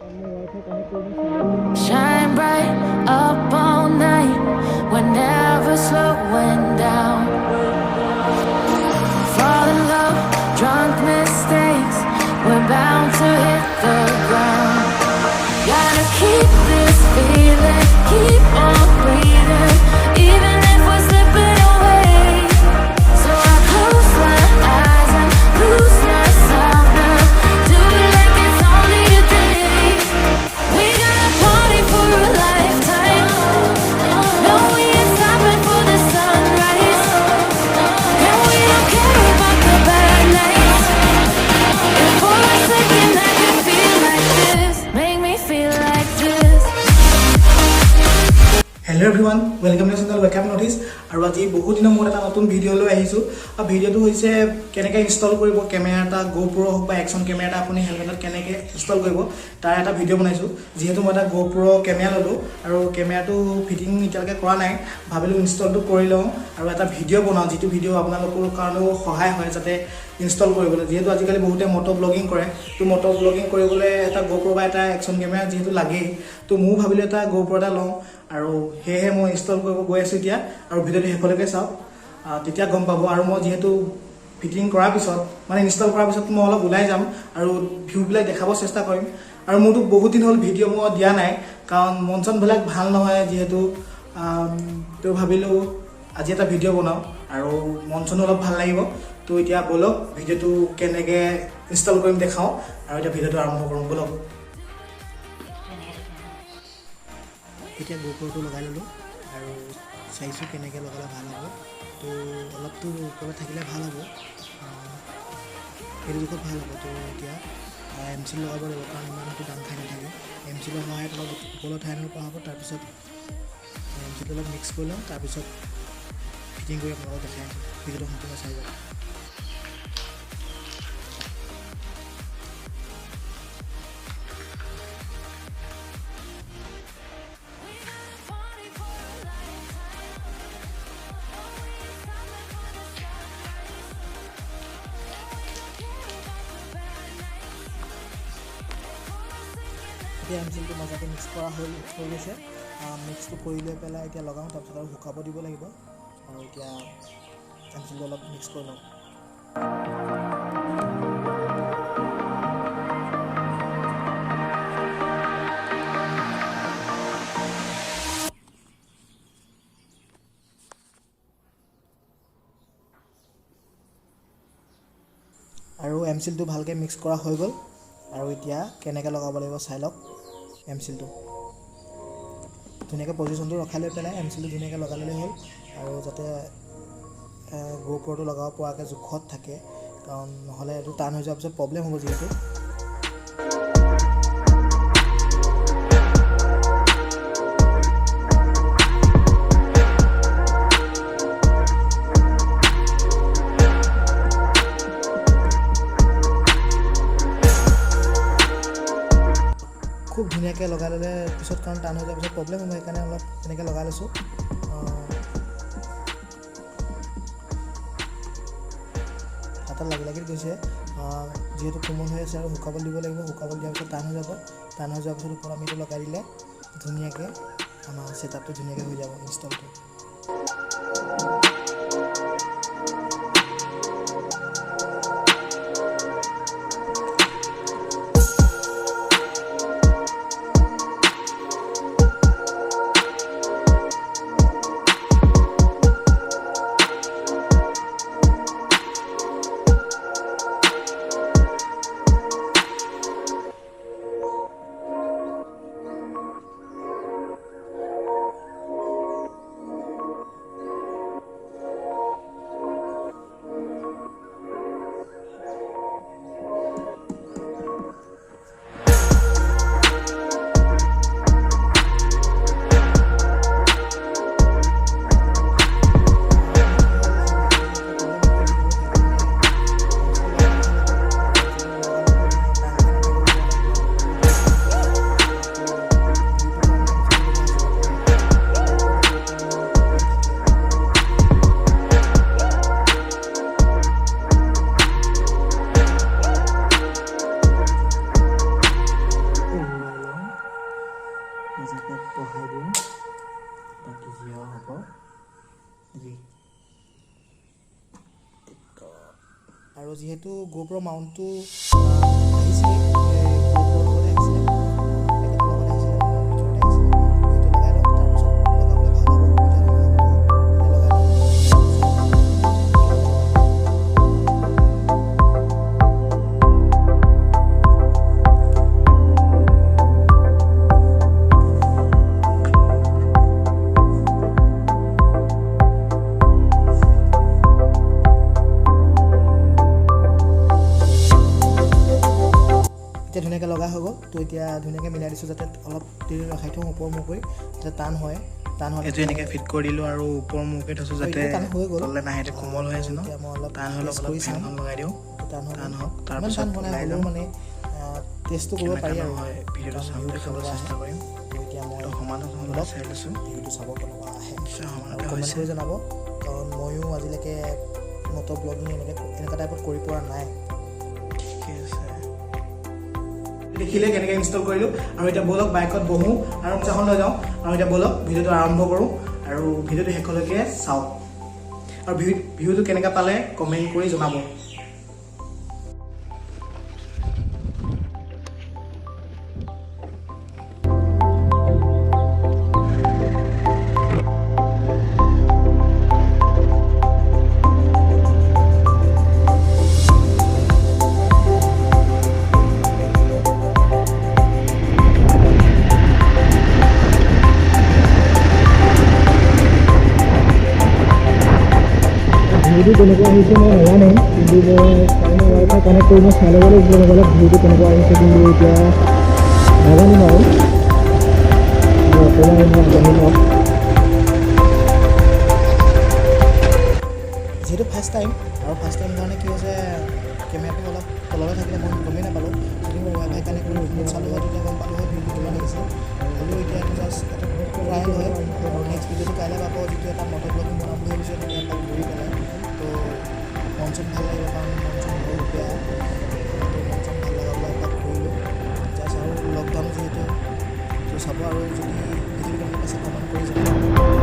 Shine bright up all night, we're never slowing down. Fall in love, drunk mistakes, we're bound to hit the ground. Gotta keep this feeling, keep on breathing, even if we're slipping away. So I close my eyes and lose myself now. Do it like it's only a day. We got a party for a lifetime. No, we ain't stopping for the sunrise. And we don't care about the bad nights. If for a second I can feel like this, make me feel like this. Hello everyone, welcome to channel WakeUp notice. আৰু আজি বহুত দিনৰ মূৰত এটা নতুন video' লৈ আহিছো। আৰু ভিডিঅ'টো হৈছে কেনেকৈ ইনষ্টল কৰিব কেমেৰা এটা GoPro হওক বা একশ্যন কেমেৰা এটা আপুনি হেলমেটত কেনেকৈ ইনষ্টল কৰিব তাৰ এটা ভিডিঅ' বনাইছো। যেহেতু মই এটা GoPro কেমেৰা ললো আৰু কেমেৰাটো ফিটিং এতিয়ালৈকে কৰা নাই, ভাবিলো ইনষ্টলটো কৰি লওঁ আৰু এটা ভিডিঅ' বনাওঁ, যিটো ভিডিঅ' আপোনালোকৰ কাৰণেও সহায় হয় যাতে ইনষ্টল কৰিবলৈ। যেহেতু আজিকালি বহুতে মটো ব্লগিং কৰে, তো মটো ব্লগিং কৰিবলৈ এটা GoPro বা এটা একশ্যন কেমেৰা যিহেতু লাগেই, তো ময়ো ভাবিলোঁ এটা GoPro এটা লওঁ আৰু সেয়েহে মই ইনষ্টল কৰিব গৈ আছোঁ এতিয়া। আৰু ভিডিঅ'টো শেষলৈকে চাওক, তেতিয়া গম পাব। আৰু মই যিহেতু ফিটিং কৰাৰ পিছত মানে ইনষ্টল কৰাৰ পিছত মই অলপ ওলাই যাম আৰু ভিউবিলাক দেখাব চেষ্টা কৰিম। আৰু মোৰতো বহুত দিন হ'ল ভিডিঅ' মই দিয়া নাই, কাৰণ মন চনবিলাক ভাল নহয় যিহেতু, তো ভাবিলোঁ আজি এটা ভিডিঅ' বনাওঁ আৰু মন চনো অলপ ভাল লাগিব। তো এতিয়া বলক ভিডিঅ'টো কেনেকৈ ইনষ্টল কৰিম দেখাওঁ আৰু এতিয়া ভিডিঅ'টো আৰম্ভ কৰোঁ বলক। এতিয়া GoProটো লগাই ল'লোঁ আৰু চাইছোঁ কেনেকৈ লগালে ভাল হ'ব। তো অলপতো ওপৰত থাকিলে ভাল হ'ব, সেইটো জোখত ভাল হ'ব। তো এতিয়া MC লগাব লাগিব, কাৰণ ইমানটো ডাঙৰ ঠাই নাথাকে। MC সহায়ত অলপ ওপৰৰ ঠাইলৈ পৰা হ'ব। তাৰপিছত MC অলপ মিক্স কৰি লওঁ, তাৰপিছত ফিটিং কৰি আপোনালোকক দেখাই আছোঁ। ভিডিঅ'টো সম্পূৰ্ণ চাই যাওক। এতিয়া এমচিলটো মাজতে মিক্স কৰা হৈ গৈছে। মিক্সটো কৰি লৈ পেলাই এতিয়া লগাওঁ, তাৰপিছত আৰু শুকাব দিব লাগিব। আৰু এতিয়া এমচিলটো অলপ মিক্স কৰি লওঁ। আৰু এমচিলটো ভালকৈ মিক্স কৰা হৈ গ'ল। আৰু এতিয়া কেনেকৈ লগাব লাগিব চাই লওক। এমচিলটো ধুনীয়াকৈ পজিশ্যনটো ৰখাই লৈ পেলাই এমচিলটো ধুনীয়াকৈ লগাই ল'লেই হ'ল। আৰু যাতে GoProটো লগাব পৰাকৈ জোখত থাকে, কাৰণ নহ'লে এইটো টান হৈ যোৱাৰ পিছত প্ৰব্লেম হ'ব। যিহেতু খুব ধুনীয়াকৈ লগাই ল'লে পিছত, কাৰণ টান হৈ যোৱাৰ পিছত প্ৰব্লেম হ'ব, সেইকাৰণে অলপ তেনেকৈ লগাই লৈছোঁ। হাতত লাগি গৈছে, যিহেতু কোমল হৈ আছে আৰু শুকাবলৈ দিব লাগিব। শুকাবলৈ দিয়াৰ পিছত টান হৈ যাব। টান হৈ যোৱাৰ পিছত ওপৰত আমি এইটো লগাই দিলে ধুনীয়াকৈ আমাৰ ছেটআপটো ধুনীয়াকৈ হৈ যাব ইনষ্টলটো। বহাই দিওঁ বাকী যি হ'ব যি আৰু যিহেতু GoPro মাউণ্টটো আহিছিলে GoPro লগত আহিছিলে এতিয়া ধুনীয়াকৈ লগা হৈ গ'ল তো এতিয়া ধুনীয়াকৈ মিলাই দিছোঁ যাতে অলপ দেৰি ৰখাই থওঁ ওপৰ মুখ কৰি যাতে টান হয় এইটো এনেকৈ ফিট কৰি দিলোঁ আৰু ওপৰ মুখে থৈছোঁ যাতে তললৈ নাহে এতিয়া কোমল হৈ আছে ন টান হ'লে অলপ ফেনখন লগাই দিওঁ টান হওক তাৰপিছত ওলাই যাওঁ মানে টেষ্টটো কৰিব পাৰি আৰু হয় ভিডিঅ'টো চাবলৈ খাবলৈ চেষ্টা কৰিম এতিয়া মই সমানে চাই লৈছোঁ ভিডিঅ'টো চাব কেনেকুৱা আহে সমানতে কমেণ্ট হৈছে কৰি জনাব কাৰণ ময়ো আজিলৈকে মটৰ ব্লগিং এনেকুৱা টাইপত কৰি পোৱা নাই ঠিকে আছে দেখিলে কেনেকৈ ইনষ্টল কৰিলোঁ আৰু এতিয়া ব'লক বাইকত বহোঁ আৰু চাখন লৈ যাওঁ আৰু এতিয়া ব'লক ভিডিঅ'টো আৰম্ভ কৰোঁ আৰু ভিডিঅ'টো শেষলৈকে চাওক আৰু ভিডিঅ'টো কেনেকৈ পালে কমেণ্ট কৰি জনাব ভিডিঅ'টো কেনেকুৱা আহিছে মই নাজানো কিন্তু মই কাৰণে ৱাইফাই কানেক্ট কৰি মই চাই ল'ব লাগিব মোবাইলত ভিডিঅ'টো কেনেকুৱা আহিছে কিন্তু এতিয়া নাজানিম আৰু অকণমান আগবাঢ়ি লওক যিহেতু ফাৰ্ষ্ট টাইম আৰু ফাৰ্ষ্ট টাইম কাৰণে কি হৈছে কেমেৰাটো অলপ তললৈ থাকিলে মই গমেই নাপালোঁ যদি মই ৱাইফাই কানেক্ট কৰি ফোনত চালোঁ হয় তেতিয়া গম পালোঁ হয় ভিডিঅ'টো কিমান আহিছে হ'লেও এতিয়া এইটো জাষ্ট এটা ট্ৰায়েল হয় আৰু নেক্সট ভিডিঅ'টো কাইলৈ পাব যিটো এটা মটৰ ব্লগিং বনাম বুলি ভাবিছোঁ সেইটো এপাক ঘূৰি পেলাই তো মন চন ভাল লাগিব কাৰণ মন চন বহুত বেয়া তো মন চন ভাল লগাবলৈ এপাক ঘূৰিলোঁ জাষ্ট আৰু লকডাউন যিহেতু তো চাব আৰু যদি ভিডিঅ'টো কেনেকৈ পাইছে কমেণ্ট কৰি জনাব